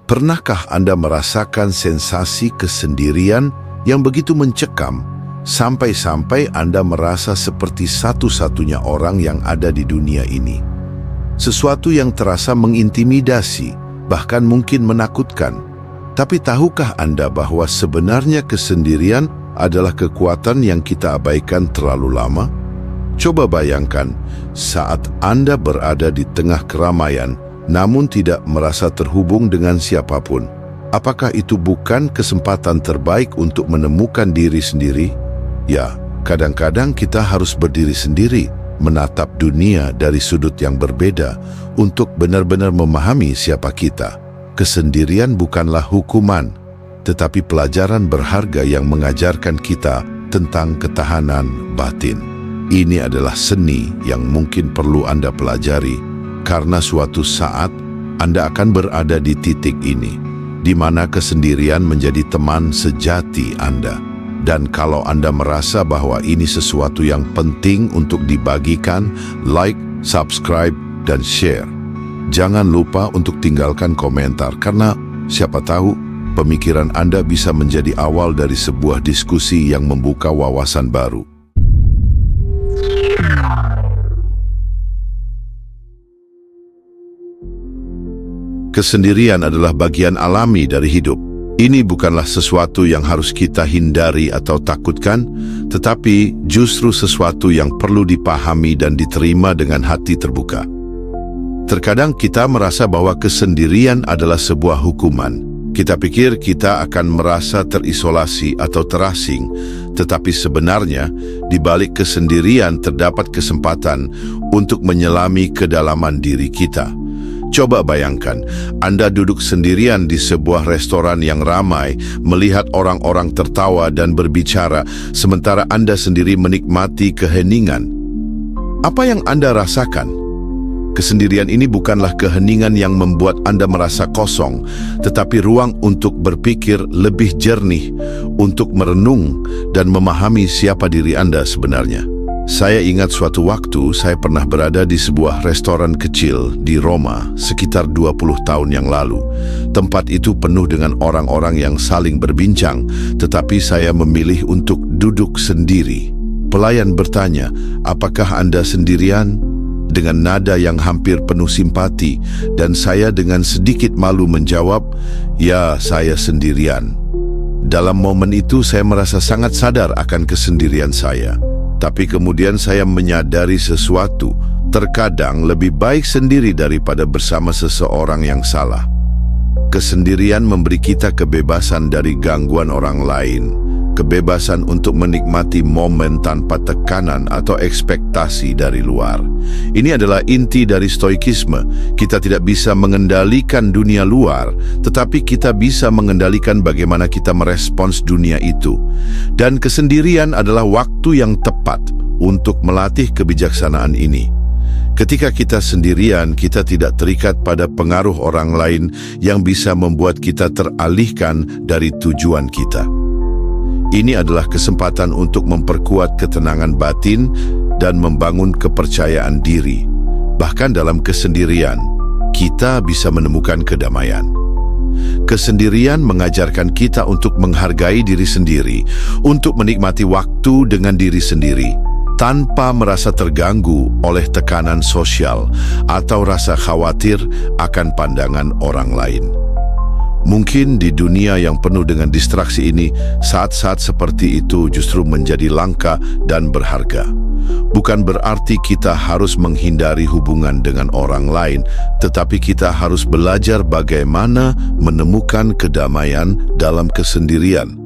Pernahkah Anda merasakan sensasi kesendirian yang begitu mencekam, sampai-sampai Anda merasa seperti satu-satunya orang yang ada di dunia ini? Sesuatu yang terasa mengintimidasi, bahkan mungkin menakutkan. Tapi tahukah Anda bahwa sebenarnya kesendirian adalah kekuatan yang kita abaikan terlalu lama? Coba bayangkan, saat Anda berada di tengah keramaian, namun tidak merasa terhubung dengan siapapun. Apakah itu bukan kesempatan terbaik untuk menemukan diri sendiri? Ya, kadang-kadang kita harus berdiri sendiri, menatap dunia dari sudut yang berbeda untuk benar-benar memahami siapa kita. Kesendirian bukanlah hukuman, tetapi pelajaran berharga yang mengajarkan kita tentang ketahanan batin. Ini adalah seni yang mungkin perlu Anda pelajari, karena suatu saat Anda akan berada di titik ini, di mana kesendirian menjadi teman sejati Anda. Dan kalau Anda merasa bahwa ini sesuatu yang penting untuk dibagikan, like, subscribe, dan share. Jangan lupa untuk tinggalkan komentar, karena siapa tahu pemikiran Anda bisa menjadi awal dari sebuah diskusi yang membuka wawasan baru. Kesendirian adalah bagian alami dari hidup. Ini bukanlah sesuatu yang harus kita hindari atau takutkan, tetapi justru sesuatu yang perlu dipahami dan diterima dengan hati terbuka. Terkadang kita merasa bahwa kesendirian adalah sebuah hukuman. Kita pikir kita akan merasa terisolasi atau terasing, tetapi sebenarnya di balik kesendirian terdapat kesempatan untuk menyelami kedalaman diri kita. Coba bayangkan, Anda duduk sendirian di sebuah restoran yang ramai, melihat orang-orang tertawa dan berbicara, sementara Anda sendiri menikmati keheningan. Apa yang Anda rasakan? Kesendirian ini bukanlah keheningan yang membuat Anda merasa kosong, tetapi ruang untuk berpikir lebih jernih, untuk merenung dan memahami siapa diri Anda sebenarnya. Saya ingat suatu waktu saya pernah berada di sebuah restoran kecil di Roma sekitar 20 tahun yang lalu. Tempat itu penuh dengan orang-orang yang saling berbincang, tetapi saya memilih untuk duduk sendiri. Pelayan bertanya, "Apakah Anda sendirian?" dengan nada yang hampir penuh simpati, dan saya dengan sedikit malu menjawab, "Ya, saya sendirian." Dalam momen itu saya merasa sangat sadar akan kesendirian saya. Tapi kemudian saya menyadari sesuatu, terkadang lebih baik sendiri daripada bersama seseorang yang salah. Kesendirian memberi kita kebebasan dari gangguan orang lain, kebebasan untuk menikmati momen tanpa tekanan atau ekspektasi dari luar. Ini adalah inti dari stoikisme. Kita tidak bisa mengendalikan dunia luar, tetapi kita bisa mengendalikan bagaimana kita merespons dunia itu. Dan kesendirian adalah waktu yang tepat untuk melatih kebijaksanaan ini. Ketika kita sendirian, kita tidak terikat pada pengaruh orang lain yang bisa membuat kita teralihkan dari tujuan kita. Ini adalah kesempatan untuk memperkuat ketenangan batin dan membangun kepercayaan diri. Bahkan dalam kesendirian, kita bisa menemukan kedamaian. Kesendirian mengajarkan kita untuk menghargai diri sendiri, untuk menikmati waktu dengan diri sendiri, tanpa merasa terganggu oleh tekanan sosial atau rasa khawatir akan pandangan orang lain. Mungkin di dunia yang penuh dengan distraksi ini, saat-saat seperti itu justru menjadi langka dan berharga. Bukan berarti kita harus menghindari hubungan dengan orang lain, tetapi kita harus belajar bagaimana menemukan kedamaian dalam kesendirian.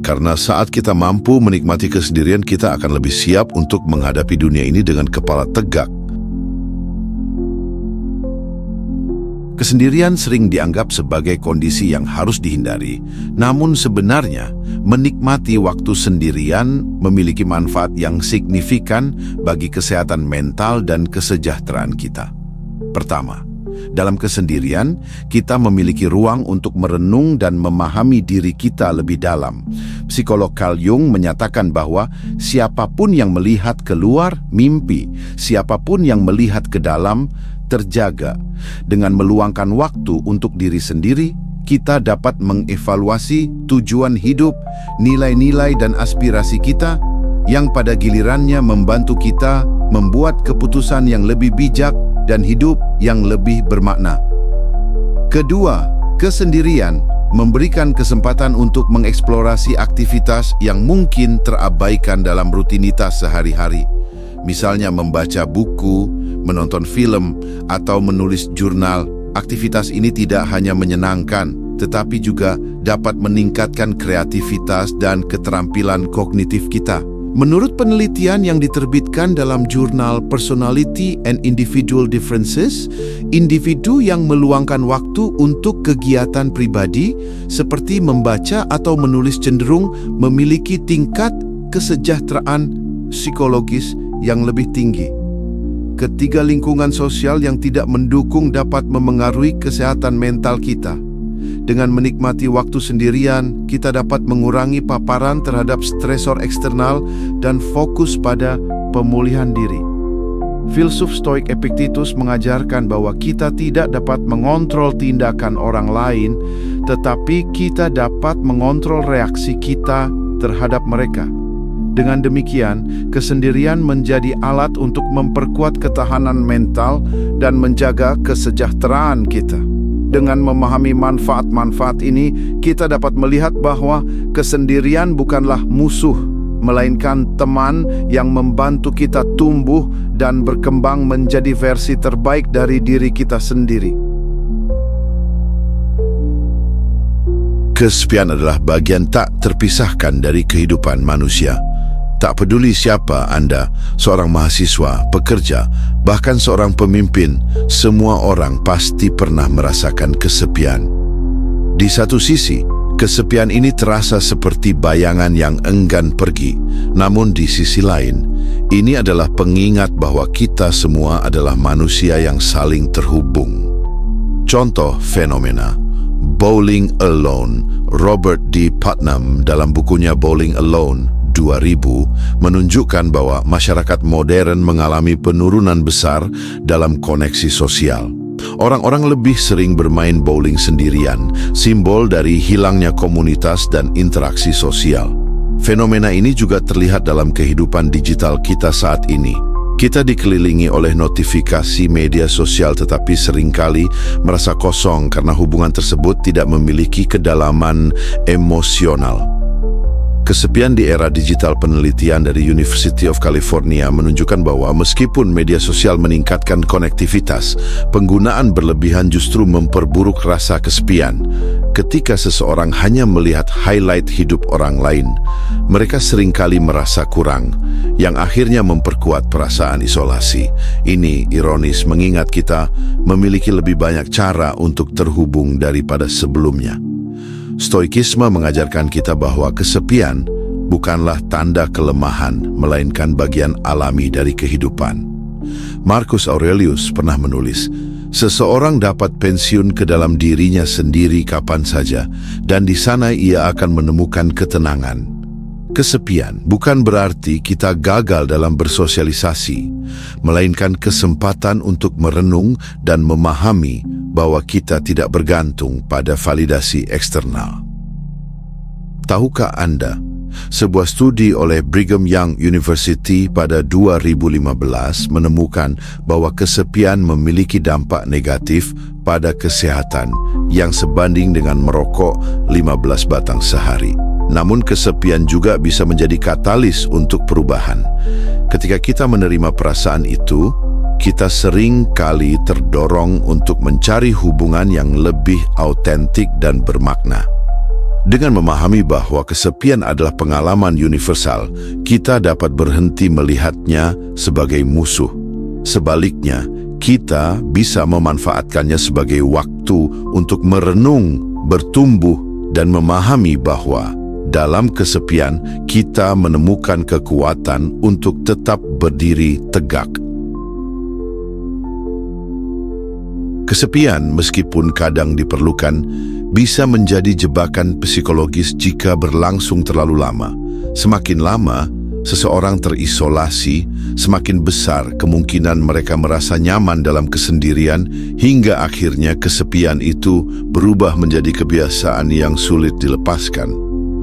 Karena saat kita mampu menikmati kesendirian, kita akan lebih siap untuk menghadapi dunia ini dengan kepala tegak. Kesendirian sering dianggap sebagai kondisi yang harus dihindari, namun sebenarnya menikmati waktu sendirian memiliki manfaat yang signifikan bagi kesehatan mental dan kesejahteraan kita. Pertama, dalam kesendirian, kita memiliki ruang untuk merenung dan memahami diri kita lebih dalam. Psikolog Carl Jung menyatakan bahwa siapapun yang melihat keluar mimpi, siapapun yang melihat ke dalam terjaga. Dengan meluangkan waktu untuk diri sendiri, kita dapat mengevaluasi tujuan hidup, nilai-nilai dan aspirasi kita yang pada gilirannya membantu kita membuat keputusan yang lebih bijak dan hidup yang lebih bermakna. Kedua, kesendirian memberikan kesempatan untuk mengeksplorasi aktivitas yang mungkin terabaikan dalam rutinitas sehari-hari. Misalnya membaca buku, menonton film, atau menulis jurnal. Aktivitas ini tidak hanya menyenangkan, tetapi juga dapat meningkatkan kreativitas dan keterampilan kognitif kita. Menurut penelitian yang diterbitkan dalam jurnal Personality and Individual Differences, individu yang meluangkan waktu untuk kegiatan pribadi seperti membaca atau menulis cenderung memiliki tingkat kesejahteraan psikologis yang lebih tinggi. Ketiga, lingkungan sosial yang tidak mendukung dapat memengaruhi kesehatan mental kita. Dengan menikmati waktu sendirian, kita dapat mengurangi paparan terhadap stresor eksternal dan fokus pada pemulihan diri. Filsuf Stoik Epictetus mengajarkan bahwa kita tidak dapat mengontrol tindakan orang lain, tetapi kita dapat mengontrol reaksi kita terhadap mereka. Dengan demikian, kesendirian menjadi alat untuk memperkuat ketahanan mental dan menjaga kesejahteraan kita. Dengan memahami manfaat-manfaat ini, kita dapat melihat bahwa kesendirian bukanlah musuh, melainkan teman yang membantu kita tumbuh dan berkembang menjadi versi terbaik dari diri kita sendiri. Kesepian adalah bagian tak terpisahkan dari kehidupan manusia. Tak peduli siapa Anda, seorang mahasiswa, pekerja, bahkan seorang pemimpin, semua orang pasti pernah merasakan kesepian. Di satu sisi, kesepian ini terasa seperti bayangan yang enggan pergi. Namun di sisi lain, ini adalah pengingat bahwa kita semua adalah manusia yang saling terhubung. Contoh fenomena Bowling Alone. Robert D. Putnam dalam bukunya Bowling Alone 2000 menunjukkan bahwa masyarakat modern mengalami penurunan besar dalam koneksi sosial. Orang-orang lebih sering bermain bowling sendirian, simbol dari hilangnya komunitas dan interaksi sosial. Fenomena ini juga terlihat dalam kehidupan digital kita saat ini. Kita dikelilingi oleh notifikasi media sosial tetapi seringkali merasa kosong karena hubungan tersebut tidak memiliki kedalaman emosional. Kesepian di era digital. Penelitian dari University of California menunjukkan bahwa meskipun media sosial meningkatkan konektivitas, penggunaan berlebihan justru memperburuk rasa kesepian. Ketika seseorang hanya melihat highlight hidup orang lain, mereka seringkali merasa kurang, yang akhirnya memperkuat perasaan isolasi. Ini ironis mengingat kita memiliki lebih banyak cara untuk terhubung daripada sebelumnya. Stoikisme mengajarkan kita bahwa kesepian bukanlah tanda kelemahan, melainkan bagian alami dari kehidupan. Marcus Aurelius pernah menulis, seseorang dapat pensiun ke dalam dirinya sendiri kapan saja, dan di sana ia akan menemukan ketenangan. Kesepian bukan berarti kita gagal dalam bersosialisasi, melainkan kesempatan untuk merenung dan memahami bahwa kita tidak bergantung pada validasi eksternal. Tahukah Anda, sebuah studi oleh Brigham Young University pada 2015 menemukan bahwa kesepian memiliki dampak negatif pada kesehatan yang sebanding dengan merokok 15 batang sehari. Namun kesepian juga bisa menjadi katalis untuk perubahan. Ketika kita menerima perasaan itu, kita sering kali terdorong untuk mencari hubungan yang lebih autentik dan bermakna. Dengan memahami bahwa kesepian adalah pengalaman universal, kita dapat berhenti melihatnya sebagai musuh. Sebaliknya, kita bisa memanfaatkannya sebagai waktu untuk merenung, bertumbuh, dan memahami bahwa dalam kesepian kita menemukan kekuatan untuk tetap berdiri tegak. Kesepian, meskipun kadang diperlukan, bisa menjadi jebakan psikologis jika berlangsung terlalu lama. Semakin lama, Seseorang terisolasi, semakin besar kemungkinan mereka merasa nyaman dalam kesendirian hingga akhirnya kesepian itu berubah menjadi kebiasaan yang sulit dilepaskan.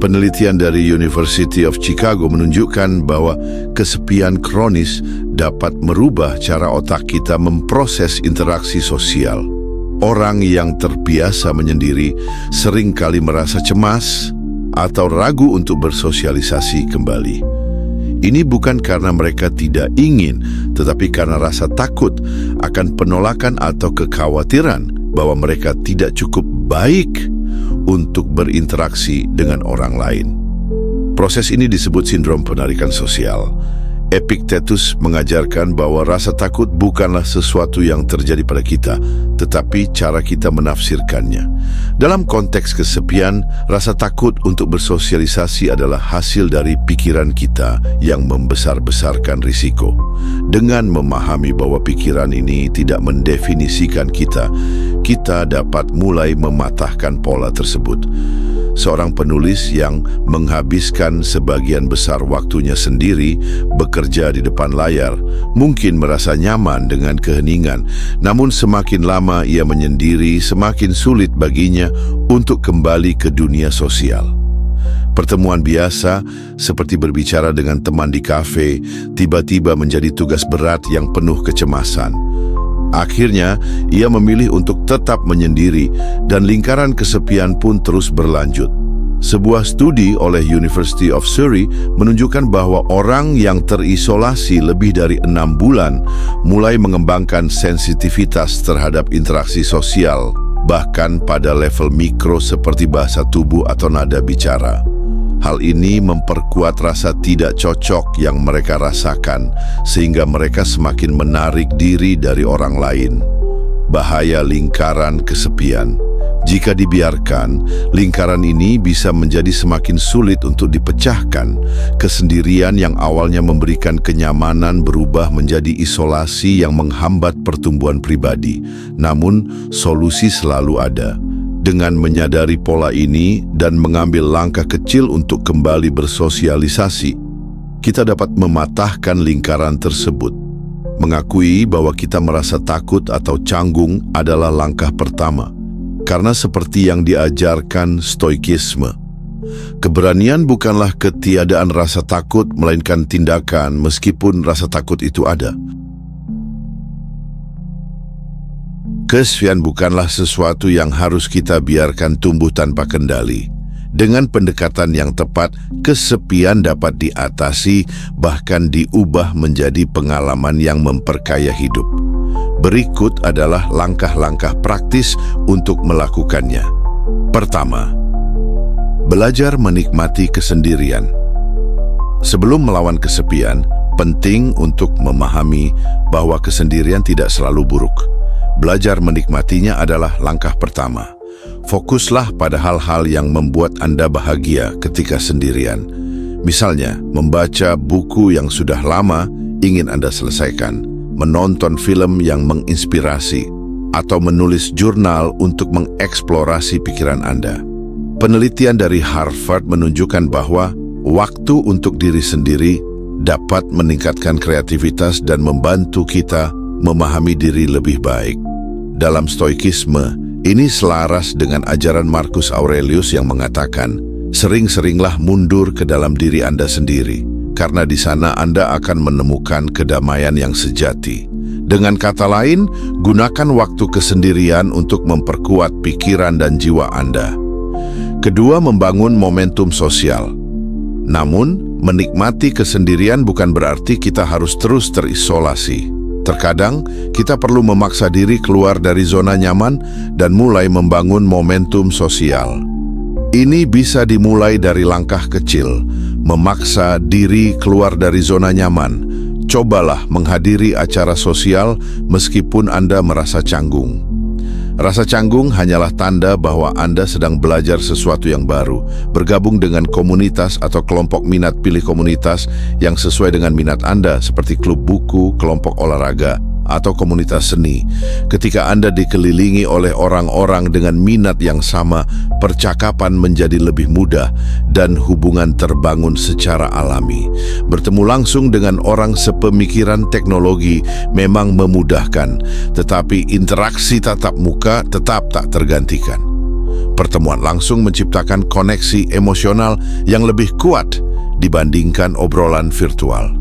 Penelitian dari University of Chicago menunjukkan bahwa kesepian kronis dapat merubah cara otak kita memproses interaksi sosial. Orang yang terbiasa menyendiri seringkali merasa cemas atau ragu untuk bersosialisasi kembali. Ini bukan karena mereka tidak ingin, tetapi karena rasa takut akan penolakan atau kekhawatiran bahwa mereka tidak cukup baik untuk berinteraksi dengan orang lain. Proses ini disebut sindrom penarikan sosial. Epictetus mengajarkan bahwa rasa takut bukanlah sesuatu yang terjadi pada kita, tetapi cara kita menafsirkannya. Dalam konteks kesepian, rasa takut untuk bersosialisasi adalah hasil dari pikiran kita yang membesar-besarkan risiko. Dengan memahami bahwa pikiran ini tidak mendefinisikan kita, kita dapat mulai mematahkan pola tersebut. Seorang penulis yang menghabiskan sebagian besar waktunya sendiri bekerja di depan layar mungkin merasa nyaman dengan keheningan, namun semakin lama ia menyendiri, semakin sulit baginya untuk kembali ke dunia sosial. Pertemuan biasa, seperti berbicara dengan teman di kafe, tiba-tiba menjadi tugas berat yang penuh kecemasan. Akhirnya, ia memilih untuk tetap menyendiri dan lingkaran kesepian pun terus berlanjut. Sebuah studi oleh University of Surrey menunjukkan bahwa orang yang terisolasi lebih dari 6 bulan mulai mengembangkan sensitivitas terhadap interaksi sosial, bahkan pada level mikro seperti bahasa tubuh atau nada bicara. Hal ini memperkuat rasa tidak cocok yang mereka rasakan, sehingga mereka semakin menarik diri dari orang lain. Bahaya lingkaran kesepian. Jika dibiarkan, lingkaran ini bisa menjadi semakin sulit untuk dipecahkan. Kesendirian yang awalnya memberikan kenyamanan berubah menjadi isolasi yang menghambat pertumbuhan pribadi. Namun, solusi selalu ada. Dengan menyadari pola ini dan mengambil langkah kecil untuk kembali bersosialisasi, kita dapat mematahkan lingkaran tersebut. Mengakui bahwa kita merasa takut atau canggung adalah langkah pertama, karena seperti yang diajarkan Stoikisme, keberanian bukanlah ketiadaan rasa takut, melainkan tindakan meskipun rasa takut itu ada. Kesepian bukanlah sesuatu yang harus kita biarkan tumbuh tanpa kendali. Dengan pendekatan yang tepat, kesepian dapat diatasi, bahkan diubah menjadi pengalaman yang memperkaya hidup. Berikut adalah langkah-langkah praktis untuk melakukannya. Pertama, belajar menikmati kesendirian. Sebelum melawan kesepian, penting untuk memahami bahwa kesendirian tidak selalu buruk. Belajar menikmatinya adalah langkah pertama. Fokuslah pada hal-hal yang membuat Anda bahagia ketika sendirian. Misalnya, membaca buku yang sudah lama ingin Anda selesaikan, menonton film yang menginspirasi, atau menulis jurnal untuk mengeksplorasi pikiran Anda. Penelitian dari Harvard menunjukkan bahwa waktu untuk diri sendiri dapat meningkatkan kreativitas dan membantu kita memahami diri lebih baik. Dalam Stoikisme, ini selaras dengan ajaran Marcus Aurelius yang mengatakan, sering-seringlah mundur ke dalam diri Anda sendiri, karena di sana Anda akan menemukan kedamaian yang sejati. Dengan kata lain, gunakan waktu kesendirian untuk memperkuat pikiran dan jiwa Anda. Kedua, membangun momentum sosial. Namun, menikmati kesendirian bukan berarti kita harus terus terisolasi. Terkadang, kita perlu memaksa diri keluar dari zona nyaman dan mulai membangun momentum sosial. Ini bisa dimulai dari langkah kecil, memaksa diri keluar dari zona nyaman. Cobalah menghadiri acara sosial meskipun Anda merasa canggung. Rasa canggung hanyalah tanda bahwa Anda sedang belajar sesuatu yang baru. Bergabung dengan komunitas atau kelompok minat, pilih komunitas yang sesuai dengan minat Anda, seperti klub buku, kelompok olahraga, atau komunitas seni. Ketika Anda dikelilingi oleh orang-orang dengan minat yang sama, percakapan menjadi lebih mudah dan hubungan terbangun secara alami. Bertemu langsung dengan orang sepemikiran teknologi memang memudahkan, tetapi interaksi tatap muka tetap tak tergantikan. Pertemuan langsung menciptakan koneksi emosional yang lebih kuat dibandingkan obrolan virtual.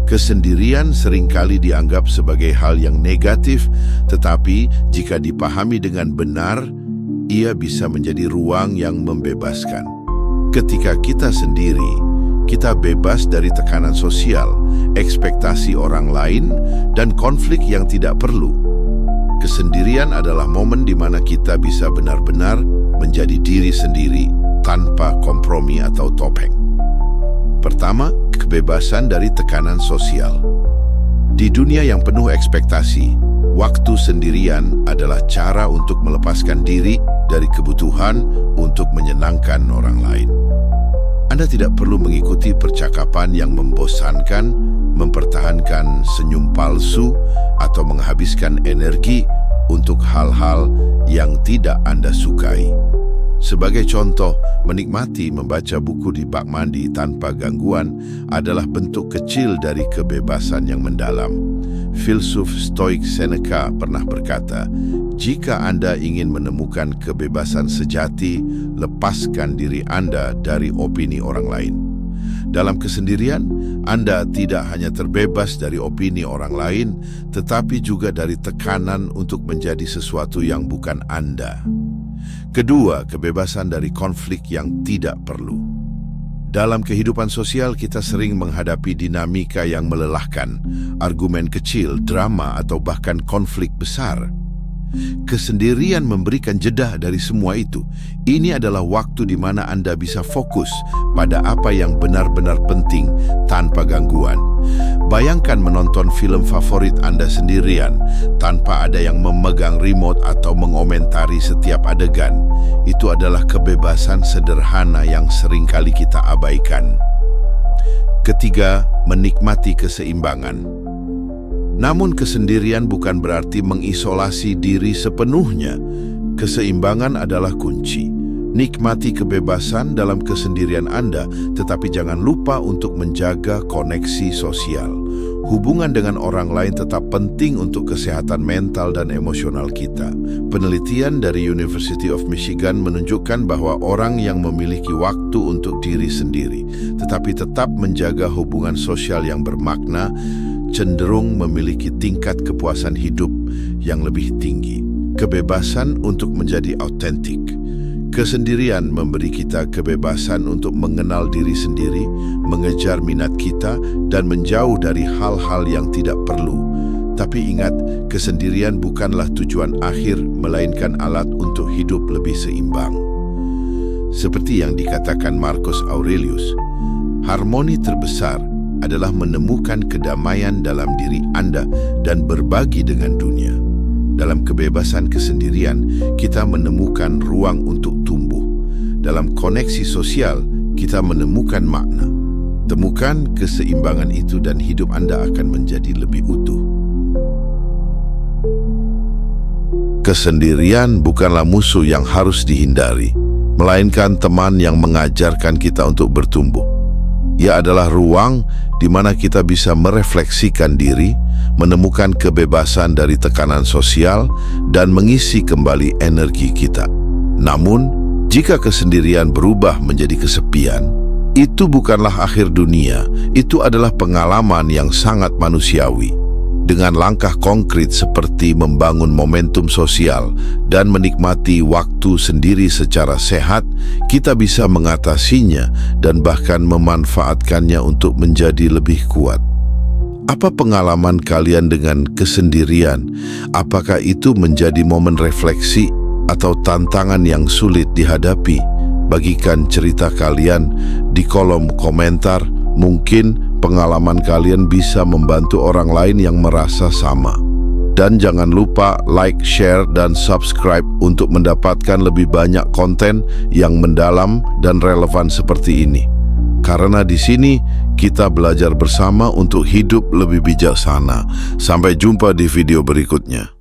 Kesendirian seringkali dianggap sebagai hal yang negatif, tetapi jika dipahami dengan benar, ia bisa menjadi ruang yang membebaskan. Ketika kita sendiri, kita bebas dari tekanan sosial, ekspektasi orang lain, dan konflik yang tidak perlu. Kesendirian adalah momen di mana kita bisa benar-benar menjadi diri sendiri tanpa kompromi atau topeng. Pertama, kebebasan dari tekanan sosial. Di dunia yang penuh ekspektasi, waktu sendirian adalah cara untuk melepaskan diri dari kebutuhan untuk menyenangkan orang lain. Anda tidak perlu mengikuti percakapan yang membosankan, mempertahankan senyum palsu, atau menghabiskan energi untuk hal-hal yang tidak Anda sukai. Sebagai contoh, menikmati membaca buku di bak mandi tanpa gangguan adalah bentuk kecil dari kebebasan yang mendalam. Filsuf Stoik Seneca pernah berkata, "Jika Anda ingin menemukan kebebasan sejati, lepaskan diri Anda dari opini orang lain." Dalam kesendirian, Anda tidak hanya terbebas dari opini orang lain, tetapi juga dari tekanan untuk menjadi sesuatu yang bukan Anda. Kedua, kebebasan dari konflik yang tidak perlu. Dalam kehidupan sosial, kita sering menghadapi dinamika yang melelahkan, argumen kecil, drama, atau bahkan konflik besar. Kesendirian memberikan jeda dari semua itu. Ini adalah waktu di mana Anda bisa fokus pada apa yang benar-benar penting tanpa gangguan. Bayangkan menonton film favorit Anda sendirian tanpa ada yang memegang remote atau mengomentari setiap adegan. Itu adalah kebebasan sederhana yang seringkali kita abaikan. Ketiga, menikmati keseimbangan. Namun kesendirian bukan berarti mengisolasi diri sepenuhnya. Keseimbangan adalah kunci. Nikmati kebebasan dalam kesendirian Anda, tetapi jangan lupa untuk menjaga koneksi sosial. Hubungan dengan orang lain tetap penting untuk kesehatan mental dan emosional kita. Penelitian dari University of Michigan menunjukkan bahwa orang yang memiliki waktu untuk diri sendiri, tetapi tetap menjaga hubungan sosial yang bermakna, cenderung memiliki tingkat kepuasan hidup yang lebih tinggi. Kebebasan untuk menjadi autentik. Kesendirian memberi kita kebebasan untuk mengenal diri sendiri, mengejar minat kita, dan menjauh dari hal-hal yang tidak perlu. Tapi ingat, kesendirian bukanlah tujuan akhir, melainkan alat untuk hidup lebih seimbang. Seperti yang dikatakan Marcus Aurelius, harmoni terbesar adalah menemukan kedamaian dalam diri Anda dan berbagi dengan dunia. Dalam kebebasan kesendirian, kita menemukan ruang untuk tumbuh. Dalam koneksi sosial, kita menemukan makna. Temukan keseimbangan itu dan hidup Anda akan menjadi lebih utuh. Kesendirian bukanlah musuh yang harus dihindari, melainkan teman yang mengajarkan kita untuk bertumbuh. Ia adalah ruang di mana kita bisa merefleksikan diri, menemukan kebebasan dari tekanan sosial, dan mengisi kembali energi kita. Namun, jika kesendirian berubah menjadi kesepian, itu bukanlah akhir dunia, itu adalah pengalaman yang sangat manusiawi. Dengan langkah konkret seperti membangun momentum sosial dan menikmati waktu sendiri secara sehat, kita bisa mengatasinya dan bahkan memanfaatkannya untuk menjadi lebih kuat. Apa pengalaman kalian dengan kesendirian? Apakah itu menjadi momen refleksi atau tantangan yang sulit dihadapi? Bagikan cerita kalian di kolom komentar. Mungkin pengalaman kalian bisa membantu orang lain yang merasa sama. Dan jangan lupa like, share, dan subscribe untuk mendapatkan lebih banyak konten yang mendalam dan relevan seperti ini. Karena di sini kita belajar bersama untuk hidup lebih bijaksana. Sampai jumpa di video berikutnya.